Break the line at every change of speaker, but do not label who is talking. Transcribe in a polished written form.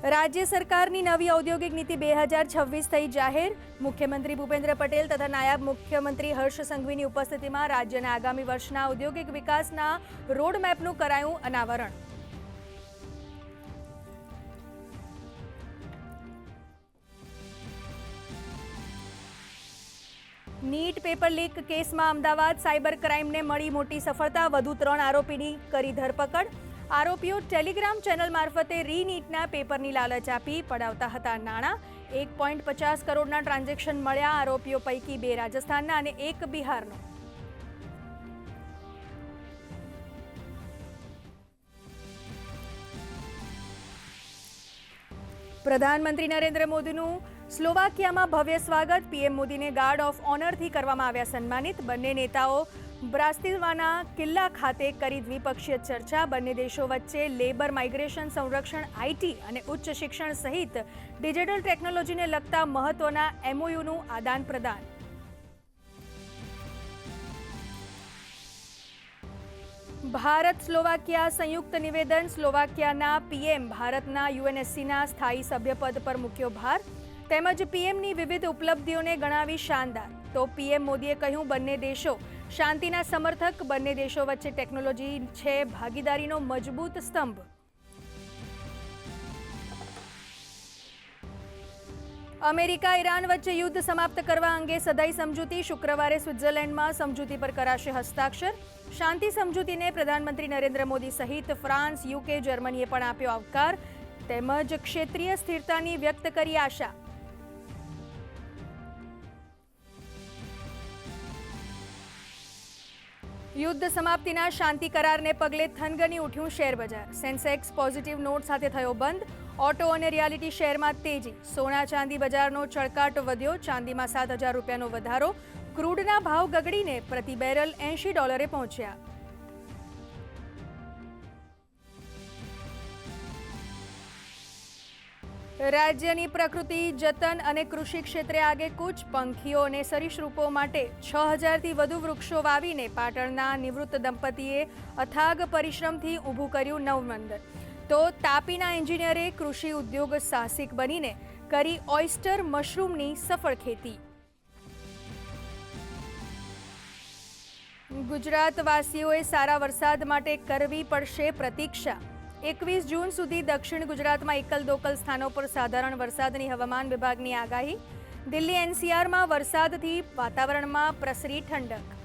राज्य सरकारनी नवी औद्योगिक नीति 2026 थई जाहिर। मुख्यमंत्री भूपेन्द्र पटेल तथा नायब मुख्यमंत्री हर्ष संघवीनी उपस्थितिमां राज्यना आगामी वर्षना औद्योगिक विकासना रोडमेपनुं करायुं अनावरण। नीट पेपर लीक केस में अमदावाद साइबर क्राइम ने मળી मोटी सफलता। વધુ 3 आरोपीनी करी धरपकड़। आरोपीओ टेलिग्राम चेनल मार्फते रीनीटना पेपरनी लालच आपी पडावता हता नाणां। 1.50 करोड़ना ट्रांजेक्शन मळ्या। आरोपीओ पैकी 2 राजस्थानना अने 1 बिहारनो। प्रधानमंत्री नरेन्द्र मोदीનું સ્લોવાકિયામાં ભવ્ય સ્વાગત। પીએમ મોદીને ગાર્ડ ઓફ ઓનરથી કરવામાં આવ્યા સન્માનિત। બંને નેતાઓ બ્રાસ્તિવાના કિલ્લા ખાતે કરી દ્વિપક્ષીય ચર્ચા। બંને દેશો વચ્ચે લેબર માઇગ્રેશન, સંરક્ષણ, આઈટી અને ઉચ્ચ शिक्षण સહિત ડિજિટલ ટેકનોલોજીને લગતા મહત્વના એમઓયુનું આદાન પ્રદાન। भारत स्लोवाकिया संयुक्त निवेदन। स्लोवाकियाना पीएम भारतना यूएनएससीना स्थायी सभ्यपद पर मूक्यो भार। तेमज पीएमनी विविध उपलब्धिओने गणावी शानदार। तो पीएम मोदीए कह्युं बंने देशो शांतिना समर्थक। बंने देशो वच्चे टेक्नोलॉजी छे भागीदारीनो मजबूत स्तंभ। अमेरिका ईरान वच्चे युद्ध समाप्त करवा अंगे सधाई समझूती। शुक्रवारे स्विट्जरलेंडमां समझूती पर कराशे हस्ताक्षर। शांति समझूतीने प्रधानमंत्री नरेन्द्र मोदी सहित फ्रांस, यूके, जर्मनीए पण आप्यो आवकार। तेमज क्षेत्रीय स्थिरतानी व्यक्त करी आशा। युद्ध समाप्तिना शांति करारने पगले थनगनी उठ्युं शेर बजार। सेन्सेक्स पॉजिटिव नोट साथे थयो बंध। ऑटो और रियालिटी शेर में तेजी। सोना चांदी बजारनो चळकाट वध्यो। चांदी में 7,000 रूपियानो वधारो। क्रूडना भाव गगड़ीने प्रति बेरल $80 पहुंच्या। राज्यनी प्रकृति जतन अने कृषि क्षेत्रे आगेकूच। पंखीओ अने सरीसृपो माटे 6,000 थी वधु वृक्षो वावीने पाटणना निवृत्त दंपतीए अथाग परिश्रमथी ऊभुं कर्युं नवमंदिर। तो तापीना एंजीनियरे कृषि उद्योग साहसिक बनीने करी ऑयस्टर मशरूमनी सफल खेती। गुजरातवासीओए सारा वरसाद माटे करवी पड़शे प्रतीक्षा। 21 जून सुधी दक्षिण गुजरातमां एकल दोकल स्थानों पर साधारण वरसादनी हवामान विभागनी आगाही। दिल्ही एनसीआर में वरसादथी वातावरणमां प्रसरी ठंडक।